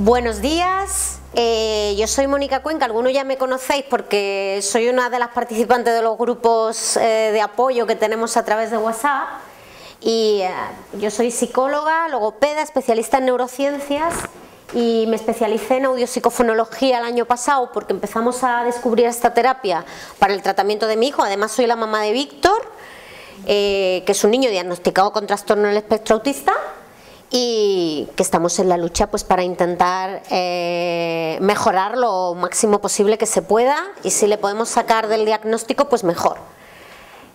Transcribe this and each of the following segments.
Buenos días, yo soy Mónica Cuenca, algunos ya me conocéis porque soy una de las participantes de los grupos de apoyo que tenemos a través de WhatsApp y yo soy psicóloga, logopeda, especialista en neurociencias y me especialicé en audiopsicofonología el año pasado porque empezamos a descubrir esta terapia para el tratamiento de mi hijo. Además soy la mamá de Víctor, que es un niño diagnosticado con trastorno del espectro autista, y que estamos en la lucha pues para intentar mejorar lo máximo posible que se pueda, y si le podemos sacar del diagnóstico pues mejor.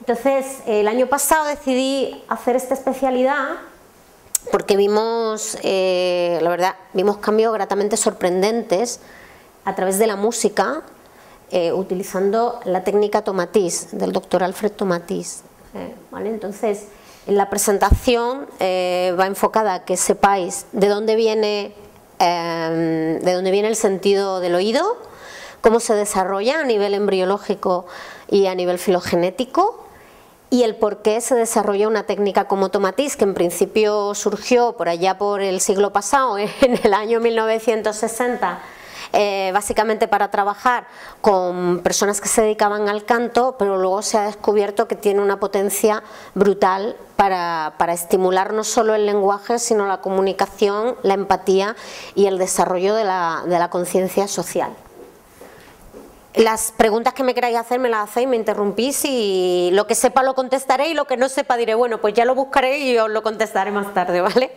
Entonces el año pasado decidí hacer esta especialidad porque vimos, la verdad, vimos cambios gratamente sorprendentes a través de la música, utilizando la técnica Tomatis del doctor Alfred Tomatis, ¿vale? Entonces en la presentación va enfocada a que sepáis de dónde viene el sentido del oído, cómo se desarrolla a nivel embriológico y a nivel filogenético, y el por qué se desarrolla una técnica como Tomatis, que en principio surgió por allá por el siglo pasado, en el año 1960, básicamente para trabajar con personas que se dedicaban al canto, pero luego se ha descubierto que tiene una potencia brutal para estimular no solo el lenguaje, sino la comunicación, la empatía y el desarrollo de la conciencia social. Las preguntas que me queráis hacer me las hacéis, me interrumpís, y lo que sepa lo contestaré y lo que no sepa diré, bueno, pues ya lo buscaré y os lo contestaré más tarde, ¿vale?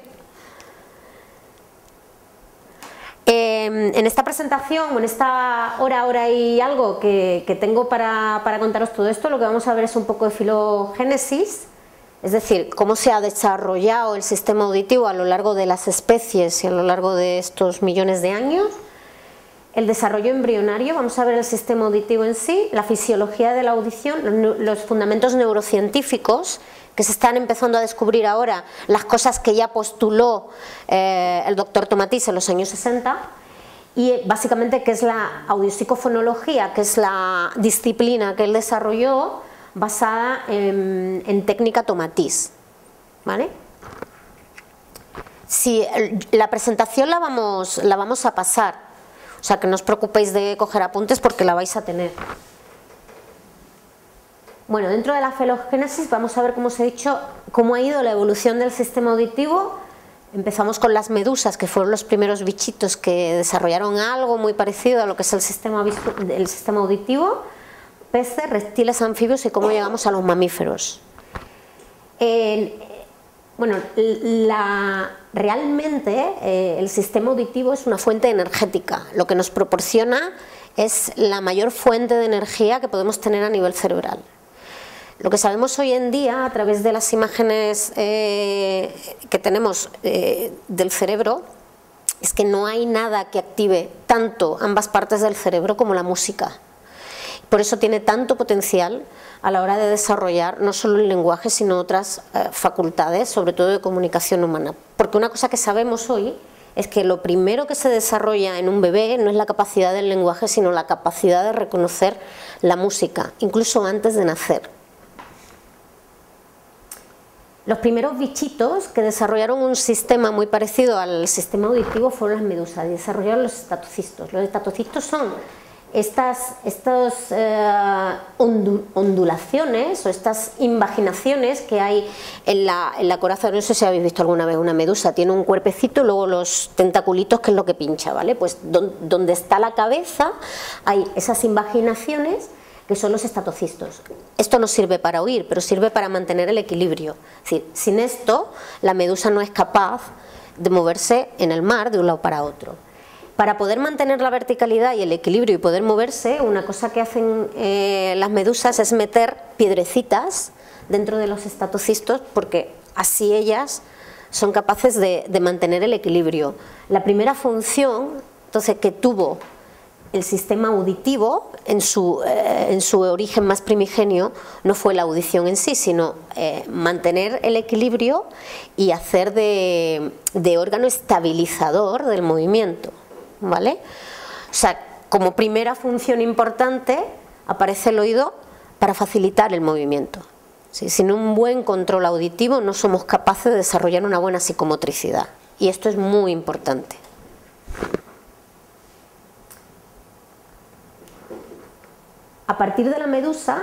En esta presentación, en esta hora y algo que tengo para contaros todo esto, lo que vamos a ver es un poco de filogénesis, es decir, cómo se ha desarrollado el sistema auditivo a lo largo de las especies y a lo largo de estos millones de años. El desarrollo embrionario, vamos a ver el sistema auditivo en sí, la fisiología de la audición, los fundamentos neurocientíficos que se están empezando a descubrir ahora, las cosas que ya postuló el doctor Tomatis en los años 60, y básicamente qué es la audiopsicofonología, que es la disciplina que él desarrolló basada en técnica Tomatis, ¿vale? Si la presentación la vamos a pasar, o sea que no os preocupéis de coger apuntes porque la vais a tener. Bueno, dentro de la filogénesis vamos a ver, como os he dicho, cómo ha ido la evolución del sistema auditivo. Empezamos con las medusas, que fueron los primeros bichitos que desarrollaron algo muy parecido a lo que es el sistema auditivo, peces, reptiles, anfibios, y cómo llegamos a los mamíferos. Bueno, realmente el sistema auditivo es una fuente energética. Lo que nos proporciona es la mayor fuente de energía que podemos tener a nivel cerebral. Lo que sabemos hoy en día a través de las imágenes que tenemos del cerebro es que no hay nada que active tanto ambas partes del cerebro como la música. Por eso tiene tanto potencial a la hora de desarrollar no solo el lenguaje, sino otras facultades, sobre todo de comunicación humana. Porque una cosa que sabemos hoy es que lo primero que se desarrolla en un bebé no es la capacidad del lenguaje, sino la capacidad de reconocer la música, incluso antes de nacer. Los primeros bichitos que desarrollaron un sistema muy parecido al sistema auditivo fueron las medusas, y desarrollaron los estatocistos. Los estatocistos son estas ondulaciones o estas invaginaciones que hay en la coraza. No sé si habéis visto alguna vez una medusa, tiene un cuerpecito y luego los tentaculitos, que es lo que pincha, ¿vale? Pues donde está la cabeza hay esas invaginaciones que son los estatocistos. Esto no sirve para oír, pero sirve para mantener el equilibrio. Es decir, sin esto la medusa no es capaz de moverse en el mar de un lado para otro. Para poder mantener la verticalidad y el equilibrio y poder moverse, una cosa que hacen las medusas es meter piedrecitas dentro de los estatocistos, porque así ellas son capaces de mantener el equilibrio. La primera función, entonces, que tuvo el sistema auditivo en su origen más primigenio no fue la audición en sí, sino mantener el equilibrio y hacer de órgano estabilizador del movimiento, ¿vale? O sea, como primera función importante aparece el oído para facilitar el movimiento. ¿Sí? Sin un buen control auditivo no somos capaces de desarrollar una buena psicomotricidad, y esto es muy importante. A partir de la medusa,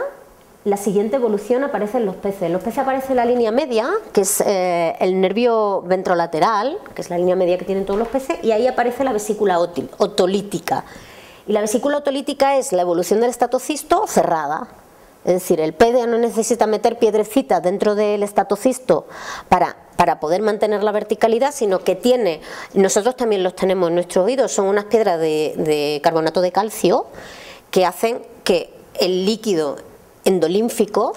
la siguiente evolución aparece en los peces. En los peces aparece la línea media, que es el nervio ventrolateral, que es la línea media que tienen todos los peces, y ahí aparece la vesícula otolítica. Y la vesícula otolítica es la evolución del estatocisto cerrada. Es decir, el pez no necesita meter piedrecitas dentro del estatocisto para poder mantener la verticalidad, sino que tiene, nosotros también los tenemos en nuestros oídos, son unas piedras de carbonato de calcio que hacen que el líquido endolínfico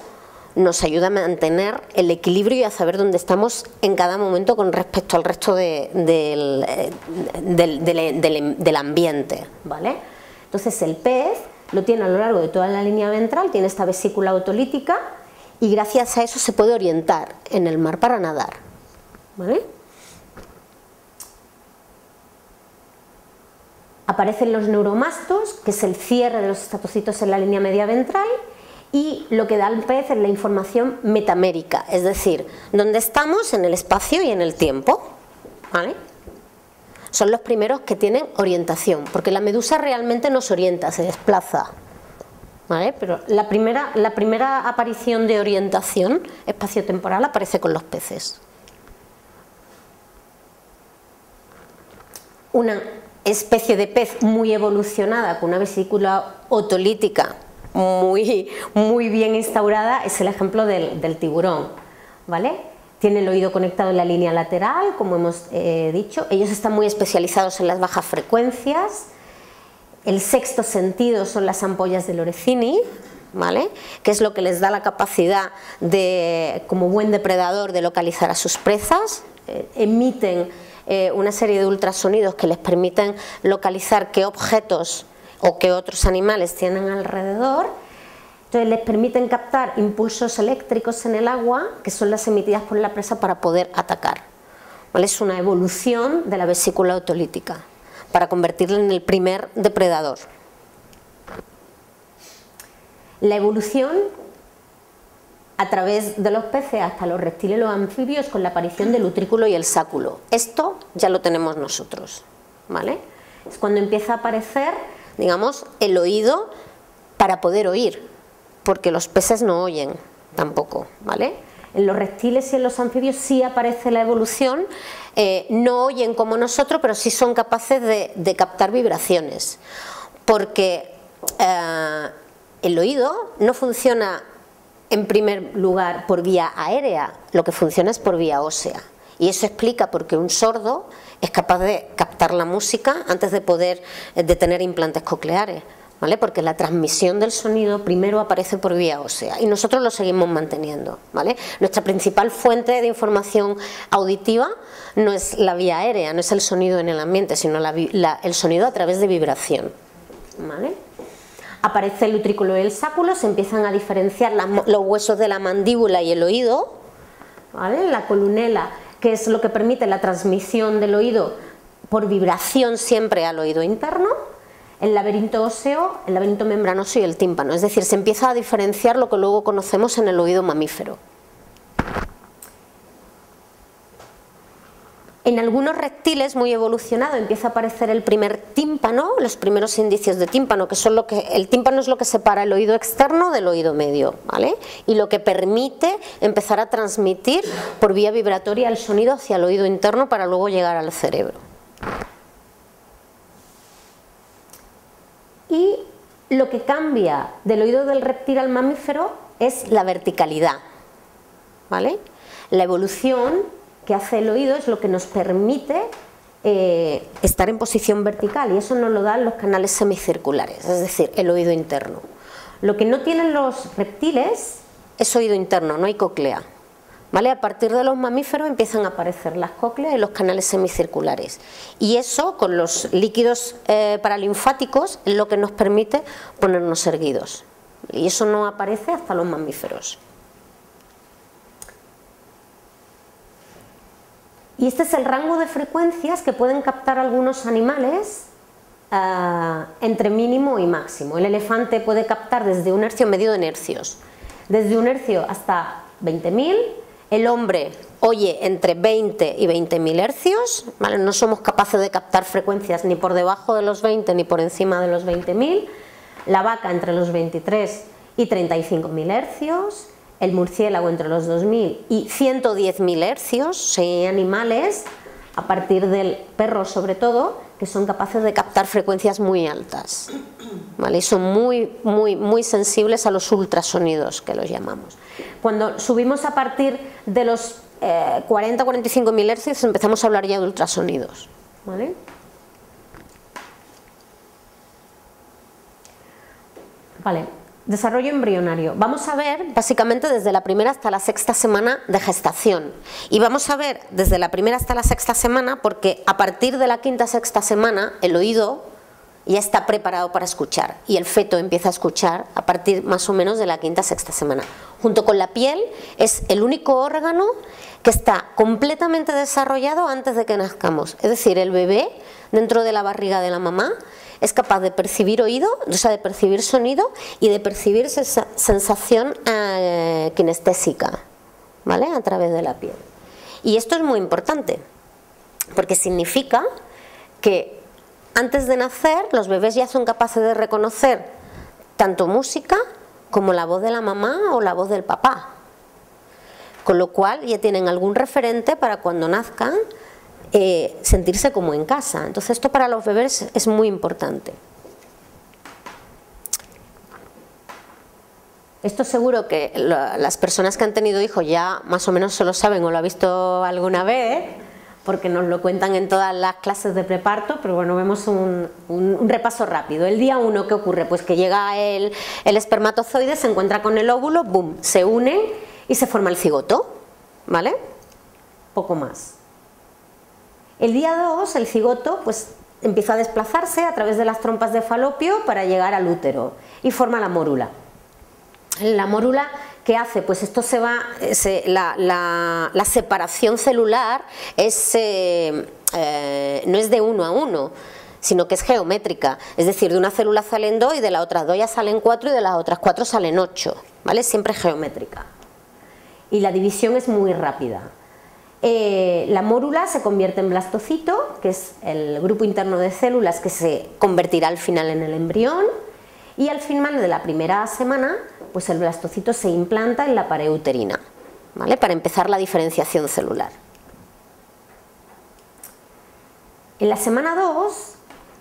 nos ayuda a mantener el equilibrio y a saber dónde estamos en cada momento con respecto al resto del ambiente, ¿vale? Entonces el pez lo tiene a lo largo de toda la línea ventral, tiene esta vesícula otolítica y gracias a eso se puede orientar en el mar para nadar, ¿vale? Aparecen los neuromastos, que es el cierre de los estatocitos en la línea media ventral, y lo que da al pez es la información metamérica, es decir, dónde estamos en el espacio y en el tiempo, ¿vale? Son los primeros que tienen orientación, porque la medusa realmente no se orienta, se desplaza, ¿vale? Pero la primera aparición de orientación espaciotemporal aparece con los peces. Una especie de pez muy evolucionada, con una vesícula otolítica muy bien instaurada, es el ejemplo del tiburón, ¿vale? Tiene el oído conectado en la línea lateral, como hemos dicho. Ellos están muy especializados en las bajas frecuencias. El sexto sentido son las ampollas de Lorenzini, ¿vale? Que es lo que les da la capacidad de, como buen depredador, de localizar a sus presas. Emiten una serie de ultrasonidos que les permiten localizar qué objetos o qué otros animales tienen alrededor. Entonces les permiten captar impulsos eléctricos en el agua, que son las emitidas por la presa para poder atacar, ¿vale? Es una evolución de la vesícula otolítica para convertirla en el primer depredador. La evolución a través de los peces hasta los reptiles y los anfibios con la aparición del utrículo y el sáculo. Esto ya lo tenemos nosotros, ¿vale? Es cuando empieza a aparecer, digamos, el oído para poder oír, porque los peces no oyen tampoco, ¿vale? En los reptiles y en los anfibios sí aparece la evolución, no oyen como nosotros, pero sí son capaces de captar vibraciones, porque el oído no funciona en primer lugar por vía aérea, lo que funciona es por vía ósea, y eso explica por qué un sordo es capaz de captar la música antes de poder tener implantes cocleares, ¿vale? Porque la transmisión del sonido primero aparece por vía ósea y nosotros lo seguimos manteniendo, ¿vale? Nuestra principal fuente de información auditiva no es la vía aérea, no es el sonido en el ambiente, sino el sonido a través de vibración, ¿vale? Aparece el utrículo y el sáculo, se empiezan a diferenciar los huesos de la mandíbula y el oído, ¿vale? La colunela, que es lo que permite la transmisión del oído por vibración siempre al oído interno. El laberinto óseo, el laberinto membranoso y el tímpano, es decir, se empieza a diferenciar lo que luego conocemos en el oído mamífero. En algunos reptiles muy evolucionados empieza a aparecer el primer tímpano, los primeros indicios de tímpano, que son el tímpano es lo que separa el oído externo del oído medio, ¿vale? Y lo que permite empezar a transmitir por vía vibratoria el sonido hacia el oído interno para luego llegar al cerebro. Y lo que cambia del oído del reptil al mamífero es la verticalidad, ¿vale? La evolución que hace el oído es lo que nos permite estar en posición vertical, y eso nos lo dan los canales semicirculares, es decir, el oído interno. Lo que no tienen los reptiles es oído interno, no hay cóclea, ¿vale? A partir de los mamíferos empiezan a aparecer las cócleas y los canales semicirculares, y eso con los líquidos paralinfáticos es lo que nos permite ponernos erguidos, y eso no aparece hasta los mamíferos. Y este es el rango de frecuencias que pueden captar algunos animales entre mínimo y máximo. El elefante puede captar desde un hercio medido en hercios, desde un hercio hasta 20.000. El hombre oye entre 20 y 20.000 hercios, ¿vale? No somos capaces de captar frecuencias ni por debajo de los 20 ni por encima de los 20.000. la vaca entre los 23 y 35.000 hercios, el murciélago entre los 2.000 y 110.000 hercios. Hay animales, a partir del perro sobre todo, que son capaces de captar frecuencias muy altas, ¿vale? Y son muy sensibles a los ultrasonidos, que los llamamos. Cuando subimos a partir de los 40-45.000 hercios empezamos a hablar ya de ultrasonidos, ¿vale? Vale, desarrollo embrionario. Vamos a ver básicamente desde la primera hasta la sexta semana de gestación. Y vamos a ver desde la primera hasta la sexta semana porque a partir de la quinta sexta semana el oído ya está preparado para escuchar y el feto empieza a escuchar a partir más o menos de la quinta sexta semana. Junto con la piel es el único órgano que está completamente desarrollado antes de que nazcamos. Es decir, el bebé dentro de la barriga de la mamá es capaz de percibir oído, o sea, de percibir sonido y de percibir sensación kinestésica, ¿vale? A través de la piel. Y esto es muy importante porque significa que antes de nacer los bebés ya son capaces de reconocer tanto música como la voz de la mamá o la voz del papá, con lo cual ya tienen algún referente para cuando nazcan sentirse como en casa. Entonces esto para los bebés es muy importante. Esto seguro que las personas que han tenido hijos ya más o menos se lo saben o lo han visto alguna vez, porque nos lo cuentan en todas las clases de preparto, pero bueno, vemos un repaso rápido. El día 1, ¿qué ocurre? Pues que llega el espermatozoide, se encuentra con el óvulo, boom, se unen y se forma el cigoto, ¿vale? Poco más. El día 2, el cigoto pues empieza a desplazarse a través de las trompas de falopio para llegar al útero y forma la mórula. La mórula, ¿qué hace? Pues esto se va, la separación celular es, no es de 1 a 1, sino que es geométrica, es decir, de una célula salen 2 y de las otras 2 ya salen 4 y de las otras 4 salen 8, ¿vale? Siempre geométrica. Y la división es muy rápida. La mórula se convierte en blastocito, que es el grupo interno de células que se convertirá al final en el embrión, y al final de la primera semana pues el blastocito se implanta en la pared uterina, ¿vale? Para empezar la diferenciación celular. En la semana 2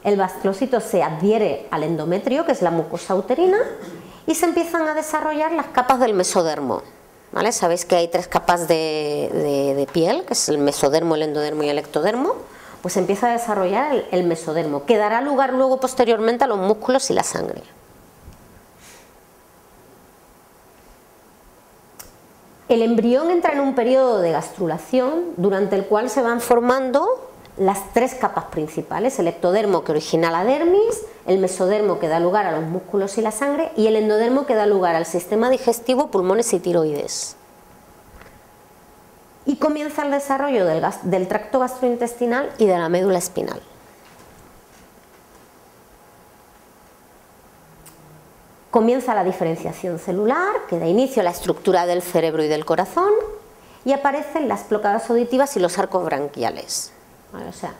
el blastocito se adhiere al endometrio, que es la mucosa uterina, y se empiezan a desarrollar las capas del mesodermo, ¿vale? Sabéis que hay 3 capas de piel, que es el mesodermo, el endodermo y el ectodermo. Pues empieza a desarrollar el mesodermo, que dará lugar luego posteriormente a los músculos y la sangre. El embrión entra en un periodo de gastrulación durante el cual se van formando las 3 capas principales: el ectodermo, que origina la dermis, el mesodermo, que da lugar a los músculos y la sangre, y el endodermo, que da lugar al sistema digestivo, pulmones y tiroides. Y comienza el desarrollo del tracto gastrointestinal y de la médula espinal. Comienza la diferenciación celular, que da inicio a la estructura del cerebro y del corazón, y aparecen las placas auditivas y los arcos branquiales. O sea,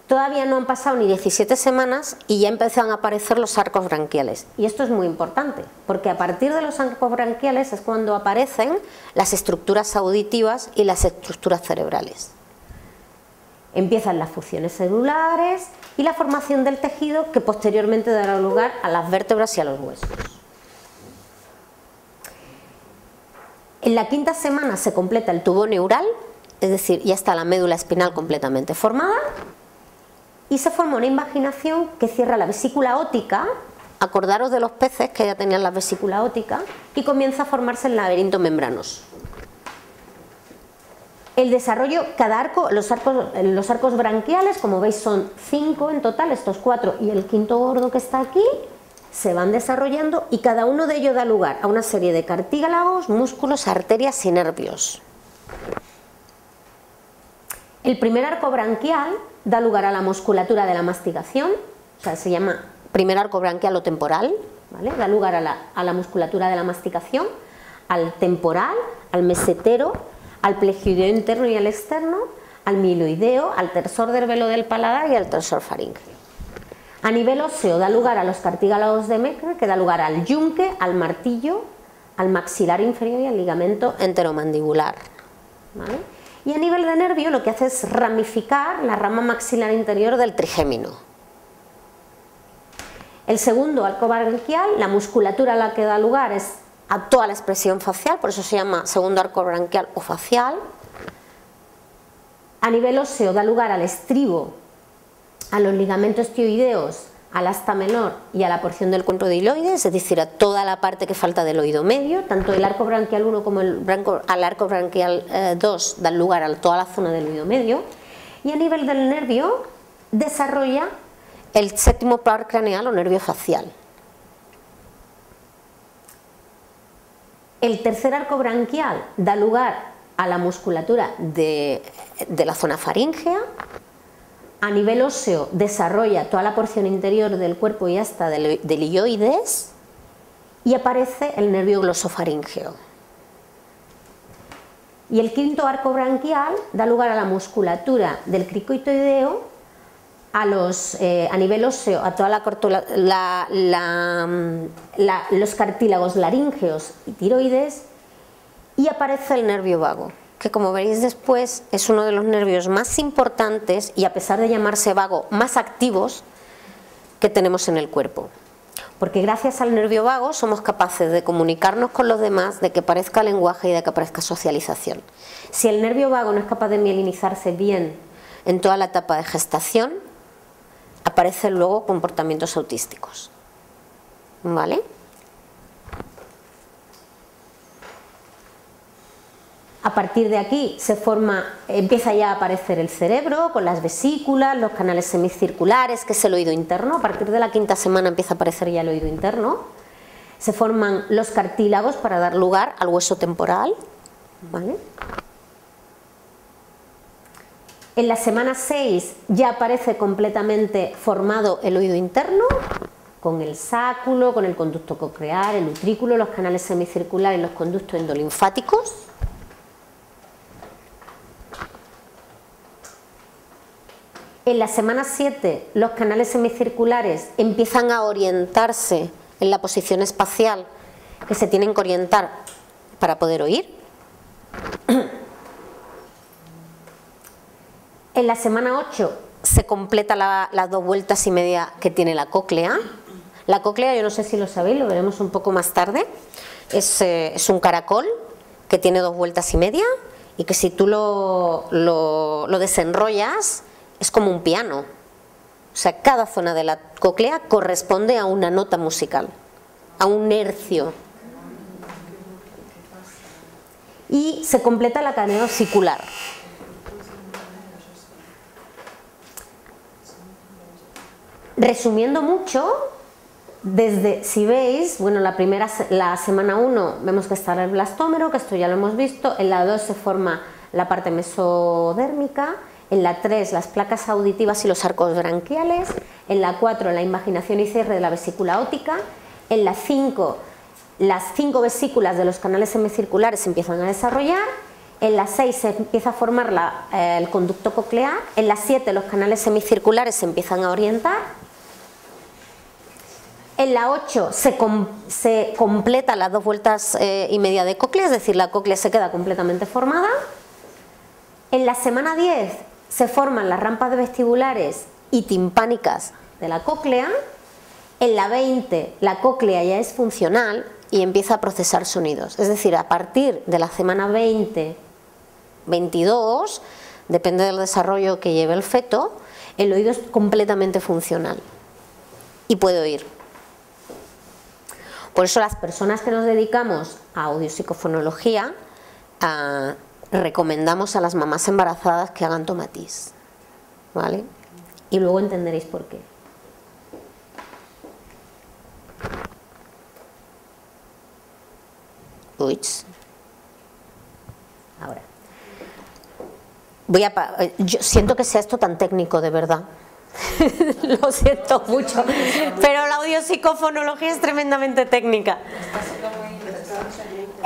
todavía no han pasado ni 17 semanas y ya empiezan a aparecer los arcos branquiales. Y esto es muy importante, porque a partir de los arcos branquiales es cuando aparecen las estructuras auditivas y las estructuras cerebrales. Empiezan las funciones celulares y la formación del tejido, que posteriormente dará lugar a las vértebras y a los huesos. En la quinta semana se completa el tubo neural, es decir, ya está la médula espinal completamente formada, y se forma una invaginación que cierra la vesícula óptica. Acordaros de los peces que ya tenían la vesícula óptica, y comienza a formarse el laberinto membranoso. El desarrollo, cada arco, los arcos branquiales, como veis, son 5 en total, estos 4 y el quinto gordo que está aquí, se van desarrollando y cada uno de ellos da lugar a una serie de cartílagos, músculos, arterias y nervios. El primer arco branquial da lugar a la musculatura de la masticación, o sea, se llama primer arco branquial o temporal, ¿vale? Da lugar a la musculatura de la masticación, al temporal, al mesetero, al plagioideo interno y al externo, al miloideo, al tersor del velo del paladar y al tersor faríngeo. A nivel óseo da lugar a los cartílagos de Meckel, que da lugar al yunque, al martillo, al maxilar inferior y al ligamento enteromandibular, ¿vale? Y a nivel de nervio lo que hace es ramificar la rama maxilar interior del trigémino. El segundo arco branquial, la musculatura a la que da lugar es a toda la expresión facial, por eso se llama segundo arco branquial o facial. A nivel óseo da lugar al estribo, a los ligamentos tioideos, al asta menor y a la porción del cuenco de hiloides, es decir, a toda la parte que falta del oído medio. Tanto el arco branquial 1 como el arco branquial 2 dan lugar a toda la zona del oído medio. Y a nivel del nervio desarrolla el séptimo par craneal o nervio facial. El tercer arco branquial da lugar a la musculatura de la zona faríngea. A nivel óseo desarrolla toda la porción interior del cuerpo y hasta del hilioides, y aparece el nervio glosofaríngeo. Y el quinto arco branquial da lugar a la musculatura del cricotoideo, a nivel óseo a toda los cartílagos laríngeos y tiroides, y aparece el nervio vago, que como veréis después es uno de los nervios más importantes y, a pesar de llamarse vago, más activos que tenemos en el cuerpo. Porque gracias al nervio vago somos capaces de comunicarnos con los demás, de que aparezca lenguaje y de que aparezca socialización. Si el nervio vago no es capaz de mielinizarse bien en toda la etapa de gestación, aparecen luego comportamientos autísticos, ¿vale? A partir de aquí empieza ya a aparecer el cerebro con las vesículas, los canales semicirculares, que es el oído interno. A partir de la quinta semana empieza a aparecer ya el oído interno. Se forman los cartílagos para dar lugar al hueso temporal, ¿vale? En la semana 6 ya aparece completamente formado el oído interno, con el sáculo, con el conducto coclear, el utrículo, los canales semicirculares y los conductos endolinfáticos. En la semana 7 los canales semicirculares empiezan a orientarse en la posición espacial que se tienen que orientar para poder oír. En la semana 8 se completa las 2 vueltas y media que tiene la cóclea. La cóclea, yo no sé si lo sabéis, lo veremos un poco más tarde, es un caracol que tiene 2 vueltas y media y que si tú lo desenrollas es como un piano. O sea, cada zona de la cóclea corresponde a una nota musical, a un hercio. Y se completa la cadena osicular. Resumiendo mucho, si veis, bueno, la semana 1 vemos que está el blastómero, que esto ya lo hemos visto. En la 2 se forma la parte mesodérmica. En la 3 las placas auditivas y los arcos branquiales. En la 4 la invaginación y cierre de la vesícula óptica. En la 5 las 5 vesículas de los canales semicirculares se empiezan a desarrollar. En la 6 se empieza a formar el conducto coclear. En la 7 los canales semicirculares se empiezan a orientar. En la 8 se completa las 2 vueltas y media de cóclea, es decir, la cóclea se queda completamente formada. En la semana 10 se forman las rampas vestibulares y timpánicas de la cóclea. En la 20 la cóclea ya es funcional y empieza a procesar sonidos. Es decir, a partir de la semana 20-22, depende del desarrollo que lleve el feto, el oído es completamente funcional y puede oír. Por eso las personas que nos dedicamos a audiopsicofonología recomendamos a las mamás embarazadas que hagan tomatis, ¿vale? Y luego entenderéis por qué. Uy. Ahora. Yo siento que sea esto tan técnico, de verdad. Lo siento mucho, pero la audiopsicofonología es tremendamente técnica.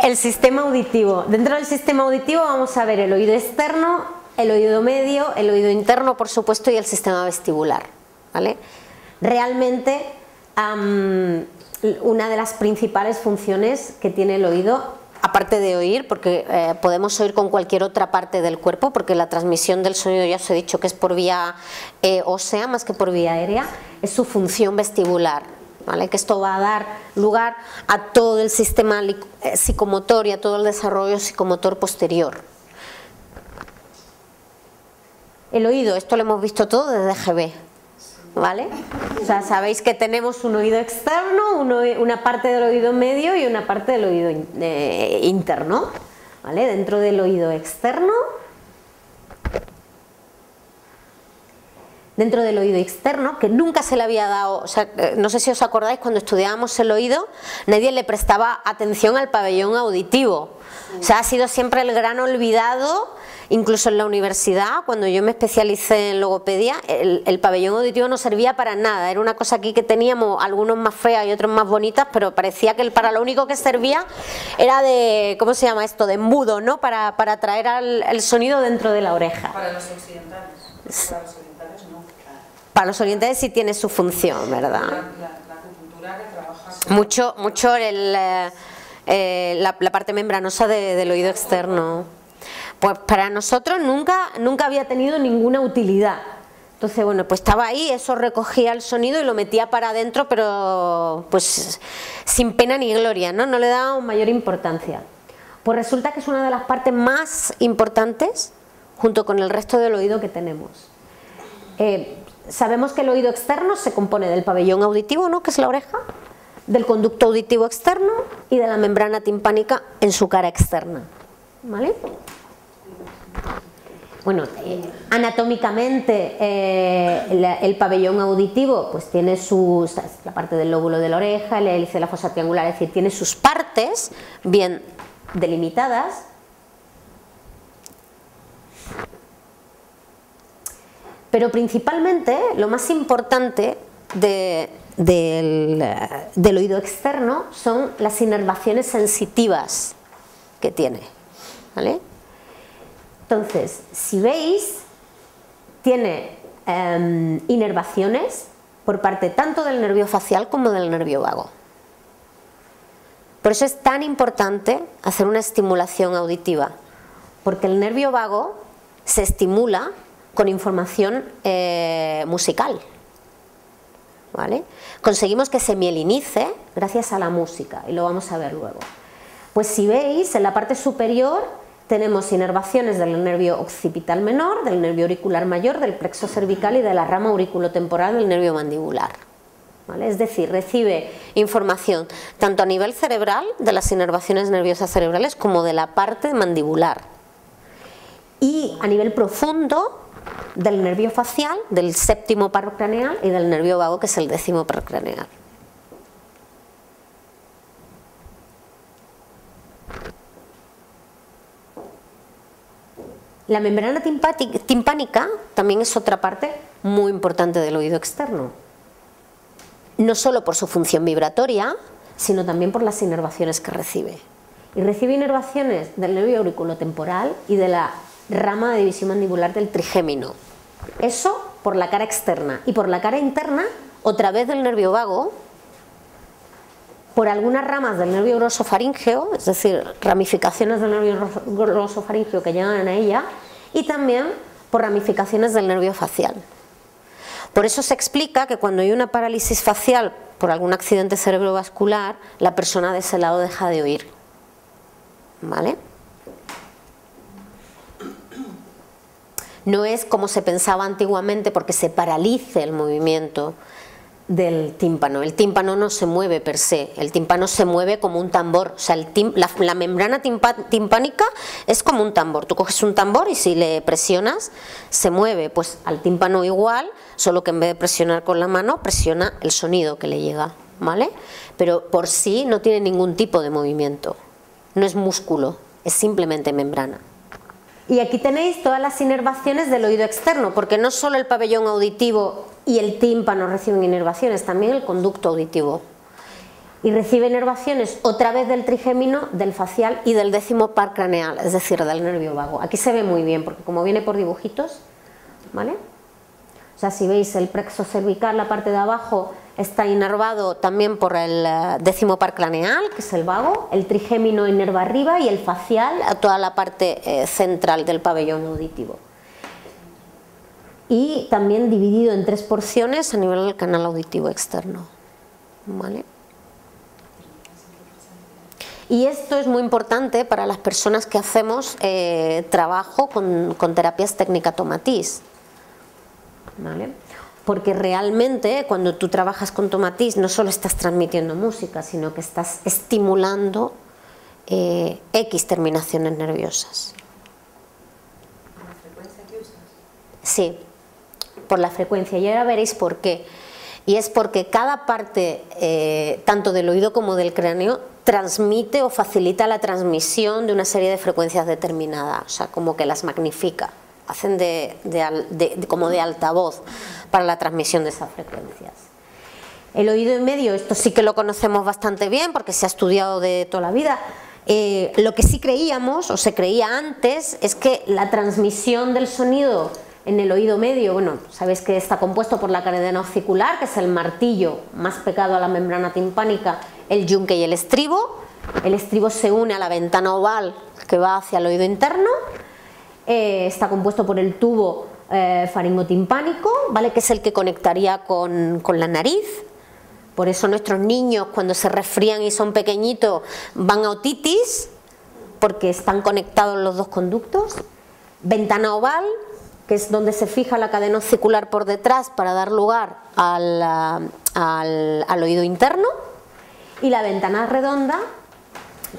El sistema auditivo. Dentro del sistema auditivo vamos a ver el oído externo, el oído medio, el oído interno, por supuesto, y el sistema vestibular, ¿vale? realmente una de las principales funciones que tiene el oído, aparte de oír, porque podemos oír con cualquier otra parte del cuerpo, porque la transmisión del sonido, ya os he dicho que es por vía ósea más que por vía aérea, es su función vestibular, ¿vale? Que esto va a dar lugar a todo el sistema psicomotor y a todo el desarrollo psicomotor posterior. El oído, esto lo hemos visto todo desde GB, ¿vale? O sea, sabéis que tenemos un oído externo, una parte del oído medio y una parte del oído interno, ¿vale? Dentro del oído externo, que nunca se le había dado, o sea, no sé si os acordáis, cuando estudiábamos el oído, nadie le prestaba atención al pabellón auditivo. O sea, ha sido siempre el gran olvidado. Incluso en la universidad, cuando yo me especialicé en logopedia, el pabellón auditivo no servía para nada. Era una cosa aquí que teníamos, algunos más feas y otros más bonitas, pero parecía que para lo único que servía era de, ¿cómo se llama esto?, de embudo, ¿no?, para traer el sonido dentro de la oreja. Para los occidentales. Para los orientales no. Para los orientales sí tiene su función, ¿verdad? La acupuntura que trabaja mucho la parte membranosa del oído externo. Pues para nosotros nunca había tenido ninguna utilidad. Entonces, bueno, pues estaba ahí, eso recogía el sonido y lo metía para adentro, pero pues sin pena ni gloria, ¿no? No le daba mayor importancia. Pues resulta que es una de las partes más importantes junto con el resto del oído que tenemos. Sabemos que el oído externo se compone del pabellón auditivo, ¿no?, que es la oreja, del conducto auditivo externo y de la membrana timpánica en su cara externa, ¿vale? Bueno, anatómicamente el pabellón auditivo pues tiene la parte del lóbulo de la oreja, el hélice de la fosa triangular, es decir, tiene sus partes bien delimitadas. Pero principalmente lo más importante del oído externo son las inervaciones sensitivas que tiene, ¿vale? Entonces, si veis, tiene inervaciones por parte tanto del nervio facial como del nervio vago. Por eso es tan importante hacer una estimulación auditiva, porque el nervio vago se estimula con información musical, ¿vale? Conseguimos que se mielinice gracias a la música, y lo vamos a ver luego. Pues si veis, en la parte superior tenemos inervaciones del nervio occipital menor, del nervio auricular mayor, del plexo cervical y de la rama auriculotemporal del nervio mandibular, ¿vale? Es decir, recibe información tanto a nivel cerebral, de las inervaciones nerviosas cerebrales, como de la parte mandibular. Y a nivel profundo, del nervio facial, del séptimo paro craneal, y del nervio vago, que es el décimo paro craneal. La membrana timpánica también es otra parte muy importante del oído externo. No solo por su función vibratoria, sino también por las inervaciones que recibe. Y recibe inervaciones del nervio auriculotemporal y de la rama de división mandibular del trigémino. Eso por la cara externa. Y por la cara interna, otra vez del nervio vago, por algunas ramas del nervio glosofaríngeo, es decir, ramificaciones del nervio glosofaríngeo que llegan a ella, y también por ramificaciones del nervio facial. Por eso se explica que cuando hay una parálisis facial por algún accidente cerebrovascular, la persona de ese lado deja de oír, ¿vale? No es como se pensaba antiguamente porque se paralice el movimiento del tímpano. El tímpano no se mueve per se, el tímpano se mueve como un tambor. O sea, la membrana timpánica es como un tambor. Tú coges un tambor y si le presionas se mueve. Pues al tímpano igual, solo que en vez de presionar con la mano, presiona el sonido que le llega, ¿vale? Pero por sí no tiene ningún tipo de movimiento. No es músculo, es simplemente membrana. Y aquí tenéis todas las inervaciones del oído externo, porque no solo el pabellón auditivo y el tímpano reciben inervaciones, también el conducto auditivo. Y recibe inervaciones otra vez del trigémino, del facial y del décimo par craneal, es decir, del nervio vago. Aquí se ve muy bien, porque como viene por dibujitos, ¿vale? O sea, si veis el plexo cervical, la parte de abajo, está inervado también por el décimo par craneal, que es el vago, el trigémino inerva arriba y el facial a toda la parte central del pabellón auditivo. Y también dividido en 3 porciones a nivel del canal auditivo externo. ¿Vale? Y esto es muy importante para las personas que hacemos trabajo con terapias técnica Tomatis. ¿Vale? Porque realmente cuando tú trabajas con Tomatis no solo estás transmitiendo música, sino que estás estimulando X terminaciones nerviosas. ¿Por la frecuencia que usas? Sí, por la frecuencia, y ahora veréis por qué. Y es porque cada parte, tanto del oído como del cráneo, transmite o facilita la transmisión de una serie de frecuencias determinadas, o sea, como que las magnifica, hacen como de altavoz para la transmisión de esas frecuencias. El oído en medio, esto sí que lo conocemos bastante bien porque se ha estudiado de toda la vida. Lo que sí creíamos, o se creía antes, es que la transmisión del sonido en el oído medio, bueno, sabéis que está compuesto por la cadena ossicular, que es el martillo más pegado a la membrana timpánica, el yunque y el estribo. El estribo se une a la ventana oval que va hacia el oído interno. Está compuesto por el tubo faringotimpánico, ¿vale? Que es el que conectaría con la nariz. Por eso nuestros niños, cuando se resfrían y son pequeñitos, van a otitis, porque están conectados los dos conductos. Ventana oval, que es donde se fija la cadena ossicular por detrás para dar lugar al oído interno. Y la ventana redonda,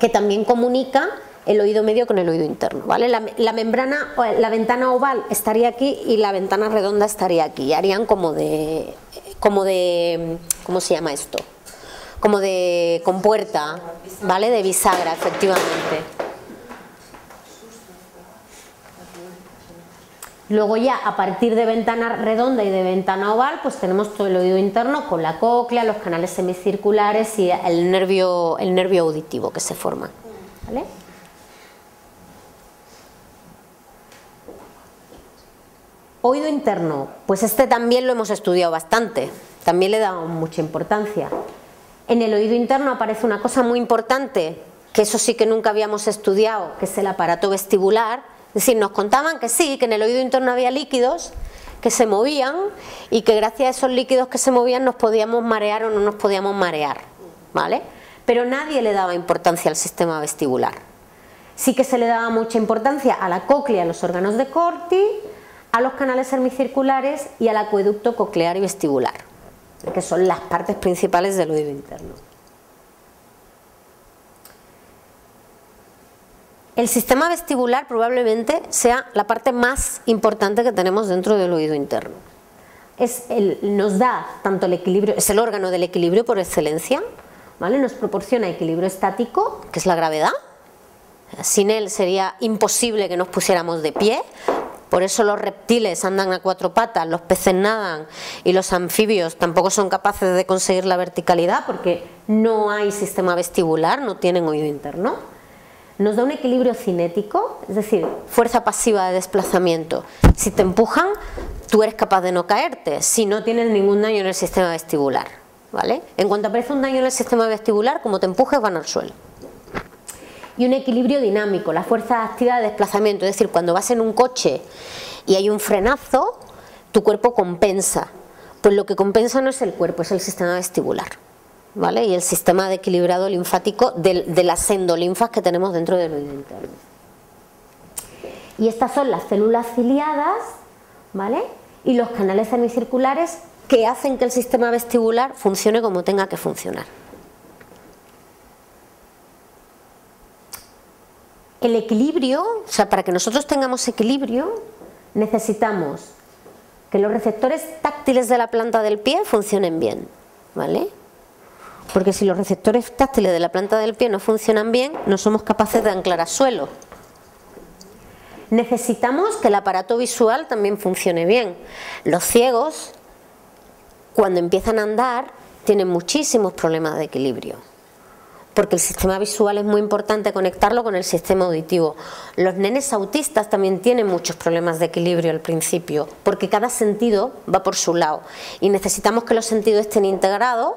que también comunica el oído medio con el oído interno, ¿vale? La ventana oval estaría aquí y la ventana redonda estaría aquí, y harían como de ¿cómo se llama esto? Como de compuerta, ¿vale? De bisagra, efectivamente. Luego ya a partir de ventana redonda y de ventana oval, pues tenemos todo el oído interno con la cóclea, los canales semicirculares y el nervio auditivo que se forma, ¿vale? Oído interno, pues este también lo hemos estudiado bastante, también le damos mucha importancia. En el oído interno aparece una cosa muy importante, que eso sí que nunca habíamos estudiado, que es el aparato vestibular. Es decir, nos contaban que sí, que en el oído interno había líquidos que se movían y que gracias a esos líquidos que se movían nos podíamos marear o no nos podíamos marear, ¿vale? Pero nadie le daba importancia al sistema vestibular. Sí que se le daba mucha importancia a la cóclea, a los órganos de Corti, a los canales semicirculares y al acueducto coclear y vestibular, que son las partes principales del oído interno. El sistema vestibular probablemente sea la parte más importante que tenemos dentro del oído interno. Nos da tanto el equilibrio, es el órgano del equilibrio por excelencia, ¿vale? Nos proporciona equilibrio estático, que es la gravedad. Sin él sería imposible que nos pusiéramos de pie. Por eso los reptiles andan a 4 patas, los peces nadan y los anfibios tampoco son capaces de conseguir la verticalidad porque no hay sistema vestibular, no tienen oído interno. Nos da un equilibrio cinético, es decir, fuerza pasiva de desplazamiento. Si te empujan, tú eres capaz de no caerte, si no tienes ningún daño en el sistema vestibular, ¿vale? En cuanto aparece un daño en el sistema vestibular, como te empujes, van al suelo. Y un equilibrio dinámico, la fuerza activa de desplazamiento, es decir, cuando vas en un coche y hay un frenazo, tu cuerpo compensa. Pues lo que compensa no es el cuerpo, es el sistema vestibular, ¿vale? Y el sistema de equilibrado linfático de las endolinfas que tenemos dentro del oído interno. Y estas son las células ciliadas, ¿vale? Y los canales semicirculares que hacen que el sistema vestibular funcione como tenga que funcionar. El equilibrio, o sea, para que nosotros tengamos equilibrio, necesitamos que los receptores táctiles de la planta del pie funcionen bien, ¿vale? Porque si los receptores táctiles de la planta del pie no funcionan bien, no somos capaces de anclar a suelo. Necesitamos que el aparato visual también funcione bien. Los ciegos, cuando empiezan a andar, tienen muchísimos problemas de equilibrio. porque el sistema visual es muy importante conectarlo con el sistema auditivo. Los nenes autistas también tienen muchos problemas de equilibrio al principio, porque cada sentido va por su lado y necesitamos que los sentidos estén integrados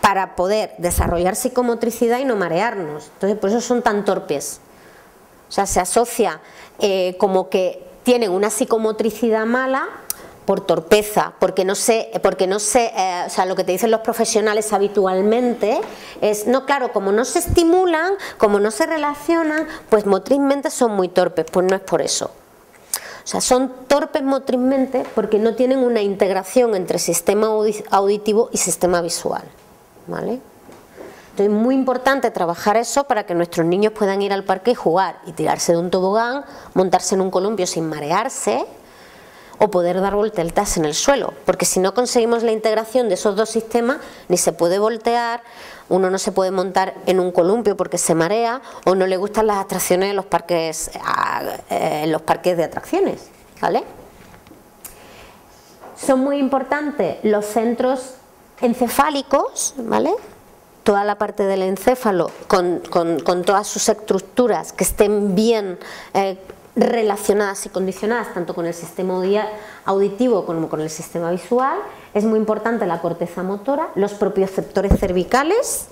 para poder desarrollar psicomotricidad y no marearnos. Entonces, por eso son tan torpes. O sea, se asocia como que tienen una psicomotricidad mala por torpeza, porque no sé, o sea, lo que te dicen los profesionales habitualmente es, no, claro, como no se estimulan, como no se relacionan, pues motrizmente son muy torpes. Pues no es por eso. O sea, son torpes motrizmente porque no tienen una integración entre sistema auditivo y sistema visual, ¿vale? Entonces es muy importante trabajar eso para que nuestros niños puedan ir al parque y jugar y tirarse de un tobogán, montarse en un columpio sin marearse, o poder dar volteretas en el suelo, porque si no conseguimos la integración de esos dos sistemas, ni se puede voltear, uno no se puede montar en un columpio porque se marea, o no le gustan las atracciones en los parques de atracciones, ¿vale? Son muy importantes los centros encefálicos, ¿vale? Toda la parte del encéfalo con todas sus estructuras que estén bien relacionadas y condicionadas tanto con el sistema auditivo como con el sistema visual. Es muy importante la corteza motora, los propioceptores cervicales,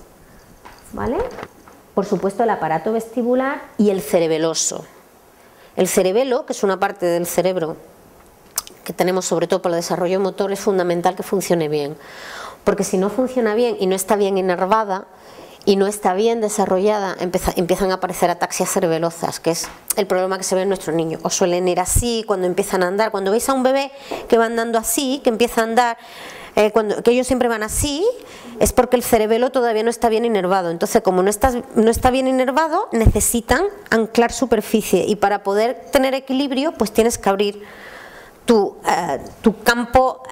¿vale? Por supuesto el aparato vestibular y el cerebeloso. El cerebelo, que es una parte del cerebro que tenemos sobre todo para el desarrollo motor, es fundamental que funcione bien, porque si no funciona bien y no está bien inervada y no está bien desarrollada, empiezan a aparecer ataxias cerebelosas, que es el problema que se ve en nuestros niños. O suelen ir así cuando empiezan a andar. Cuando veis a un bebé que va andando así, que empieza a andar, que ellos siempre van así, es porque el cerebelo todavía no está bien inervado. Entonces, como no está bien inervado, necesitan anclar superficie, y para poder tener equilibrio, pues tienes que abrir tu campo